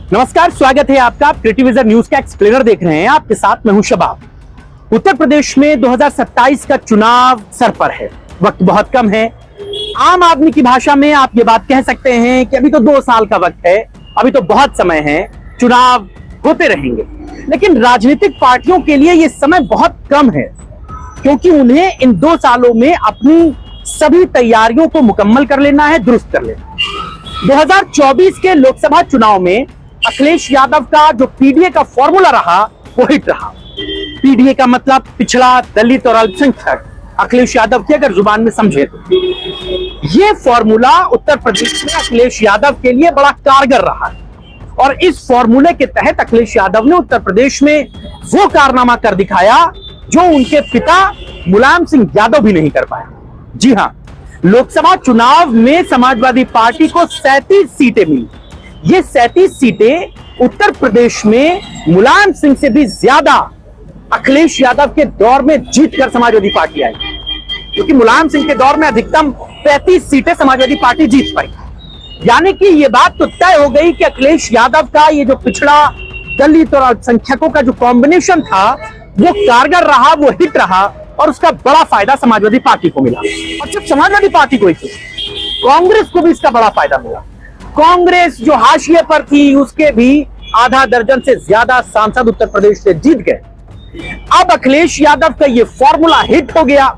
नमस्कार, स्वागत है आपका। क्रिएटिविजन न्यूज का एक्सप्लेनर देख रहे हैं। आपके साथ मैं हूं शबाब। उत्तर प्रदेश में 2027 का चुनाव सर पर है, वक्त बहुत कम है। आम आदमी की भाषा में आप ये बात कह सकते हैं कि अभी तो 2 साल का वक्त है, अभी तो बहुत समय है, चुनाव होते रहेंगे। लेकिन राजनीतिक पार्टियों के लिए ये समय बहुत कम है, क्योंकि उन्हें इन 2 सालों में अपनी सभी तैयारियों को मुकम्मल कर लेना है, दुरुस्त कर लेना है। 2024 के लोकसभा चुनाव में अखिलेश यादव का जो पीडीए का फॉर्मूला रहा वो हिट रहा। पीडीए का मतलब पिछड़ा, दलित और अल्पसंख्यक। अखिलेश यादव की अगर जुबान में समझे तो ये फॉर्मूला उत्तर प्रदेश में अखिलेश यादव के लिए बड़ा कारगर रहा है। और इस फॉर्मूले के तहत अखिलेश यादव ने उत्तर प्रदेश में वो कारनामा कर दिखाया जो उनके पिता मुलायम सिंह यादव भी नहीं कर पाया। जी हां, लोकसभा चुनाव में समाजवादी पार्टी को 37 सीटें मिली। ये 37 सीटें उत्तर प्रदेश में मुलायम सिंह से भी ज्यादा अखिलेश यादव के दौर में जीतकर समाजवादी पार्टी आई, क्योंकि मुलायम सिंह के दौर में अधिकतम 35 सीटें समाजवादी पार्टी जीत पाई। यानी कि ये बात तो तय हो गई कि अखिलेश यादव का ये जो पिछड़ा, दलित और अल्पसंख्यकों का जो कॉम्बिनेशन था वो कारगर रहा, वो हिट रहा, और उसका बड़ा फायदा समाजवादी पार्टी को मिला। और सिर्फ समाजवादी पार्टी को ही, कांग्रेस को भी इसका बड़ा फायदा मिला। कांग्रेस जो हाशिए पर थी उसके भी आधा दर्जन से ज्यादा सांसद उत्तर प्रदेश से जीत गए। अब अखिलेश यादव का ये फॉर्मूला हिट हो गया,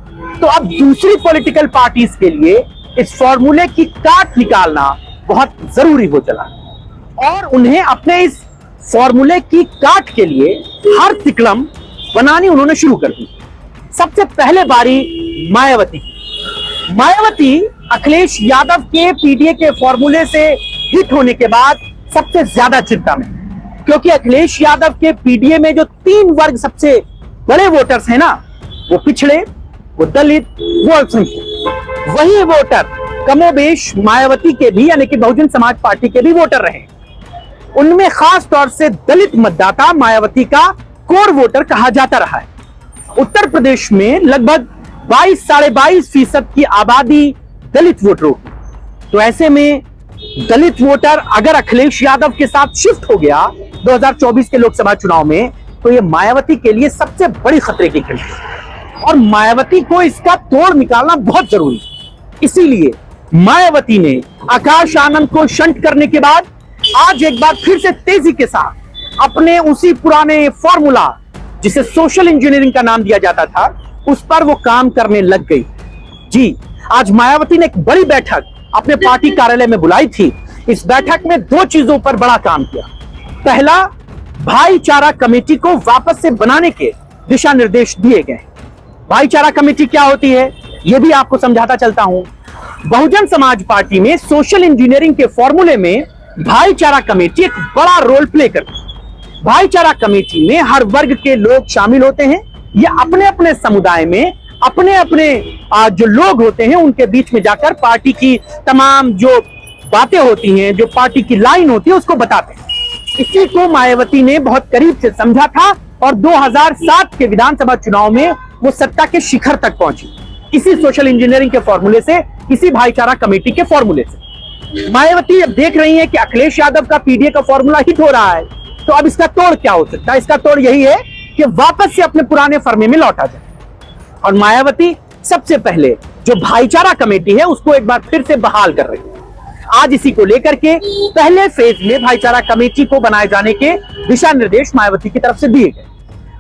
तो अब दूसरी पॉलिटिकल पार्टीज के लिए इस फॉर्मूले की काट निकालना बहुत जरूरी हो चला और उन्हें अपने इस फॉर्मूले की काट के लिए हर तिकड़म बनानी उन्होंने शुरू कर दी। सबसे पहले बारी मायावती अखिलेश यादव के पीडीए के फॉर्मूले से हिट होने के बाद सबसे ज्यादा चिंता में, क्योंकि अखिलेश यादव के पीडीए में जो 3 वर्ग सबसे बड़े वोटर्स हैं ना, वो पिछड़े, वो दलित, वो अल्पसंख्यक। वही वोटर कमोबेश मायावती के भी, यानी कि बहुजन समाज पार्टी के भी वोटर रहे। उनमें खास तौर से दलित मतदाता मायावती का कोर वोटर कहा जाता रहा है। उत्तर प्रदेश में लगभग 22-22.5% की आबादी दलित वोटरों की। तो ऐसे में दलित वोटर अगर अखिलेश यादव के साथ शिफ्ट हो गया 2024 के लोकसभा चुनाव में, तो ये मायावती के लिए सबसे बड़ी खतरे की घंटी है और मायावती को इसका तोड़ निकालना बहुत जरूरी है। इसीलिए मायावती ने आकाश आनंद को शंट करने के बाद आज एक बार फिर से तेजी के साथ अपने उसी पुराने फॉर्मूला, जिसे सोशल इंजीनियरिंग का नाम दिया जाता था, उस पर वो काम करने लग गई। जी, आज मायावती ने एक बड़ी बैठक अपने पार्टी कार्यालय में बुलाई थी। इस बैठक में 2 चीजों पर बड़ा काम किया। पहला, भाईचारा कमेटी को वापस से बनाने के दिशा निर्देश दिए गए। भाईचारा कमेटी क्या होती है यह भी आपको समझाता चलता हूं। बहुजन समाज पार्टी में सोशल इंजीनियरिंग के फॉर्मूले में भाईचारा कमेटी एक बड़ा रोल प्ले करती है। भाईचारा कमेटी में हर वर्ग के लोग शामिल होते हैं। ये अपने अपने समुदाय में अपने अपने जो लोग होते हैं उनके बीच में जाकर पार्टी की तमाम जो बातें होती हैं, जो पार्टी की लाइन होती है, उसको बताते हैं। इसी को मायावती ने बहुत करीब से समझा था और 2007 के विधानसभा चुनाव में वो सत्ता के शिखर तक पहुंची, इसी सोशल इंजीनियरिंग के फॉर्मूले से, इसी भाईचारा कमेटी के फॉर्मूले से। मायावती अब देख रही है कि अखिलेश यादव का पीडीए का फॉर्मूला हिट हो रहा है, तो अब इसका तोड़ क्या हो सकता है? इसका तोड़ यही है कि वापस से अपने पुराने फर्मे में लौटा जाए। और मायावती सबसे पहले जो भाईचारा कमेटी है उसको एक बार फिर से बहाल कर रही है। आज इसी को लेकर के पहले फेज में भाईचारा कमेटी को बनाए जाने के दिशा निर्देश मायावती की तरफ से दिए गए।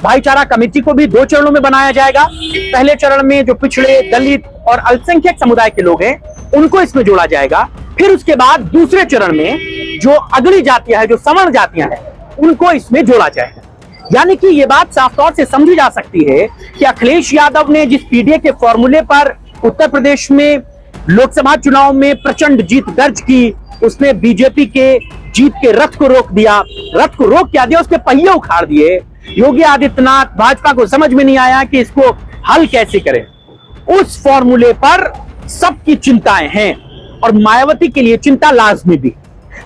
भाईचारा कमेटी को भी 2 चरणों में बनाया जाएगा। पहले चरण में जो पिछड़े, दलित और अल्पसंख्यक समुदाय के लोग हैं उनको इसमें जोड़ा जाएगा। फिर उसके बाद दूसरे चरण में जो अगली जातियां हैं, जो सवर्ण जातियां हैं, उनको इसमें जोड़ा जाएगा। यानी कि ये बात साफ तौर से समझी जा सकती है कि अखिलेश यादव ने जिस पीडीए के फॉर्मूले पर उत्तर प्रदेश में लोकसभा चुनाव में प्रचंड जीत दर्ज की, उसने बीजेपी के जीत के रथ को रोक दिया। रथ को रोक क्या दिया? उसके पहिए उखाड़ दिए। योगी आदित्यनाथ, भाजपा को समझ में नहीं आया कि इसको हल कैसे करें। उस फॉर्मूले पर सबकी चिंताएं हैं और मायावती के लिए चिंता लाजमी भी,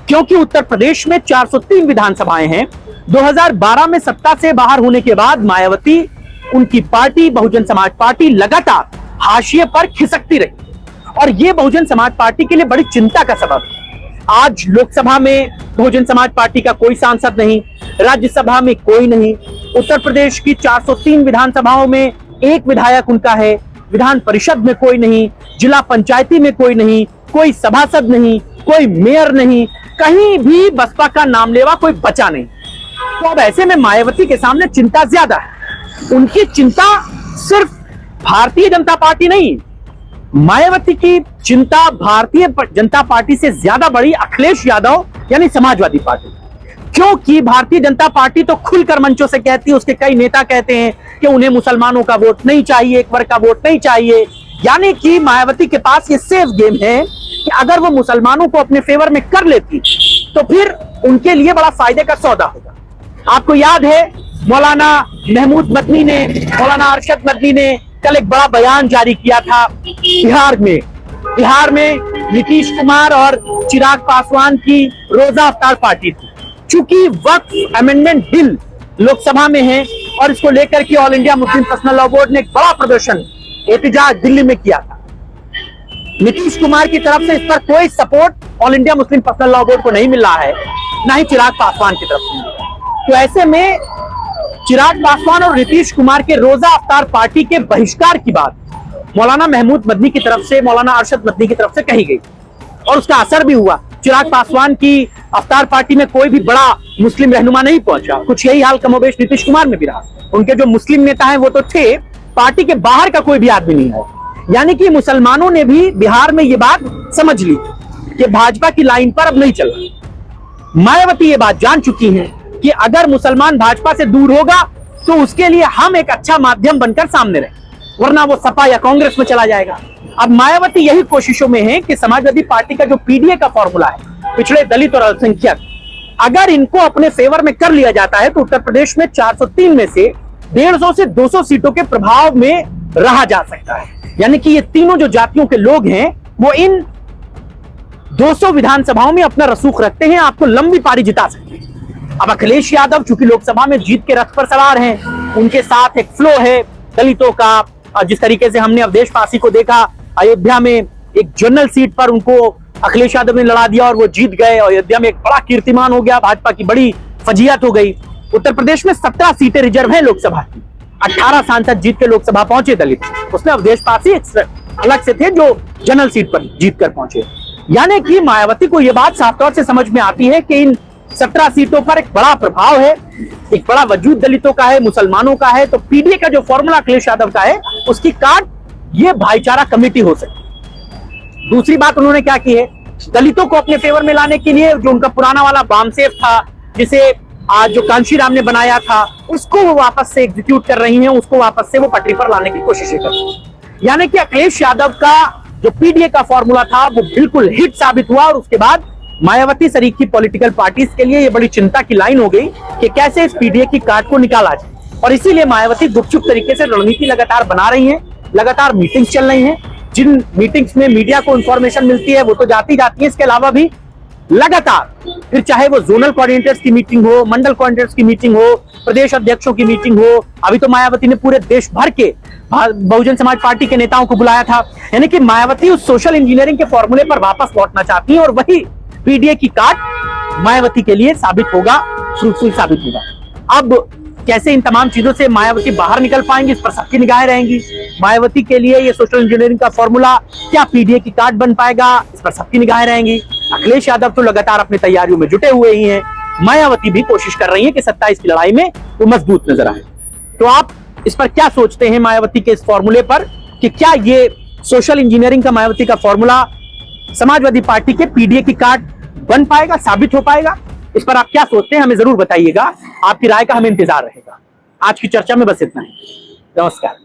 क्योंकि उत्तर प्रदेश में 403 विधानसभाएं हैं। 2012 में सत्ता से बाहर होने के बाद मायावती, उनकी पार्टी बहुजन समाज पार्टी लगातार हाशिए पर खिसकती रही और यह बहुजन समाज पार्टी के लिए बड़ी चिंता का सबब है। आज लोकसभा में बहुजन समाज पार्टी का कोई सांसद नहीं, राज्यसभा में कोई नहीं, उत्तर प्रदेश की 403 विधानसभाओं में एक विधायक उनका है, विधान परिषद में कोई नहीं, जिला पंचायती में कोई नहीं, कोई सभासद नहीं, कोई मेयर नहीं, कहीं भी बसपा का नाम लेवा कोई बचा नहीं। तो अब ऐसे में मायावती के सामने चिंता ज्यादा है। उनकी चिंता सिर्फ भारतीय जनता पार्टी नहीं, मायावती की चिंता भारतीय जनता पार्टी से ज्यादा बड़ी अखिलेश यादव यानी समाजवादी पार्टी, क्योंकि भारतीय जनता पार्टी तो खुलकर मंचों से कहती है, उसके कई नेता कहते हैं कि उन्हें मुसलमानों का वोट नहीं चाहिए, एक वर्ग का वोट नहीं चाहिए। यानी कि मायावती के पास ये सेफ गेम है कि अगर वो मुसलमानों को अपने फेवर में कर लेती तो फिर उनके लिए बड़ा फायदे का सौदा होगा। आपको याद है मौलाना महमूद मदनी ने, मौलाना अरशद मदनी ने कल एक बड़ा बयान जारी किया था बिहार में नीतीश कुमार और चिराग पासवान की रोजा अफ्तार पार्टी थी। चूंकि वक्फ अमेंडमेंट बिल लोकसभा में है और इसको लेकर के all India Muslim personal law board ने एक बड़ा प्रदर्शन एहतजाज दिल्ली में किया था। नीतीश कुमार की तरफ से इस पर कोई support all India Muslim personal law board को नहीं मिल रहा है, ना ही चिराग पासवान की तरफ से। तो ऐसे में चिराग पासवान और नीतीश कुमार के रोजा अफ्तार पार्टी के बहिष्कार की बात मौलाना महमूद मदनी की तरफ से, मौलाना अरशद मदनी की तरफ से कही गई और उसका असर भी हुआ। चिराग पासवान की अफ्तार पार्टी में कोई भी बड़ा मुस्लिम रहनुमा नहीं पहुंचा। कुछ यही हाल कमोबेश नीतीश कुमार में भी रहा। उनके जो मुस्लिम नेता हैं वो तो थे, पार्टी के बाहर का कोई भी आदमी नहीं है। यानी कि मुसलमानों ने भी बिहार में ये बात समझ ली कि भाजपा की लाइन पर अब नहीं चलना। मायावती ये बात जान चुकी हैं कि अगर मुसलमान भाजपा से दूर होगा तो उसके लिए हम एक अच्छा माध्यम बनकर सामने रहे, वरना वो सपा या कांग्रेस में चला जाएगा। अब मायावती यही कोशिशों में है कि समाजवादी पार्टी का जो पीडीए का फॉर्मूला है, पिछड़े दलित और अल्पसंख्यक, अगर इनको अपने फेवर में कर लिया जाता है तो उत्तर प्रदेश में 403 में से 150 से 200 सीटों के प्रभाव में रहा जा सकता है। यानी कि ये तीनों जो जातियों के लोग हैं वो इन 200 विधानसभाओं में अपना रसूख रखते हैं, आपको लंबी पारी जिता सकते हैं। अब अखिलेश यादव चूंकि लोकसभा में जीत के रथ पर सवार हैं, उनके साथ एक फ्लो है दलितों का। जिस तरीके से हमने अवधेश पासी को देखा अयोध्या में, एक जनरल सीट पर उनको अखिलेश यादव ने लड़ा दिया और वो जीत गए। अयोध्या में एक बड़ा कीर्तिमान हो गया, भाजपा की बड़ी फजीहत हो गई। उत्तर प्रदेश में 17 सीटें रिजर्व है लोकसभा की, 18 सांसद जीत के लोकसभा पहुंचे दलित, उसमें अवधेश पासी अलग से थे जो जनरल सीट पर जीत कर पहुंचे। यानी कि मायावती को यह बात साफ तौर से समझ में आती है कि इन 17 सीटों पर एक बड़ा प्रभाव है, एक बड़ा वजूद दलितों का है, मुसलमानों का है। तो पीडीए का जो फॉर्मूला अखिलेश यादव का है उसकी काट ये भाईचारा कमेटी हो सकती। दूसरी बात उन्होंने क्या की है, दलितों को अपने फेवर में लाने के लिए जो उनका पुराना वाला बामसेफ था, जिसे आज जो कांशीराम ने बनाया था, उसको वो वापस से एग्जीक्यूट कर रही हैं, उसको वापस से वो पटरी पर लाने की कोशिश कर रही है। यानी कि अखिलेश यादव का जो पीडीए का फॉर्मूला था वो बिल्कुल हिट साबित हुआ और उसके बाद मायावती सरीखी पॉलिटिकल पार्टीज के लिए ये बड़ी चिंता की लाइन हो गई कि कैसे इस पीडीए की काट को निकाला जाए। और इसीलिए मायावती गुपचुप तरीके से रणनीति लगातार बना रही हैं, लगातार मीटिंग्स चल रही हैं। जिन मीटिंग्स में मीडिया को इंफॉर्मेशन मिलती है वो तो जाती है, इसके अलावा भी लगातार फिर चाहे वो जोनल कोऑर्डिनेटर्स की मीटिंग हो, मंडल कोऑर्डिनेटर्स की मीटिंग हो, प्रदेश अध्यक्षों की मीटिंग हो, अभी तो मायावती ने पूरे देश भर के बहुजन समाज पार्टी के नेताओं को बुलाया था। यानी कि मायावती उस सोशल इंजीनियरिंग के फॉर्मूले पर वापस लौटना चाहती है और वही पीडीए की काट मायावती के लिए साबित होगा, फ्रूटफुल साबित होगा। अब कैसे इन तमाम चीजों से मायावती बाहर निकल पाएंगी, इस पर सबकी निगाहें रहेंगी। मायावती के लिए ये सोशल इंजीनियरिंग का फॉर्मूला क्या पीडीए की काट बन पाएगा, इस पर सबकी निगाहें रहेंगी। अखिलेश यादव तो लगातार अपनी तैयारियों में जुटे हुए ही हैं, मायावती भी कोशिश कर रही है कि 27 की लड़ाई में वो मजबूत नजर आए। तो आप इस पर क्या सोचते हैं मायावती के इस फॉर्मूले पर, कि क्या ये सोशल इंजीनियरिंग का मायावती का फॉर्मूला समाजवादी पार्टी के पीडीए की काट बन पाएगा, साबित हो पाएगा? इस पर आप क्या सोचते हैं हमें जरूर बताइएगा, आपकी राय का हमें इंतजार रहेगा। आज की चर्चा में बस इतना ही, नमस्कार।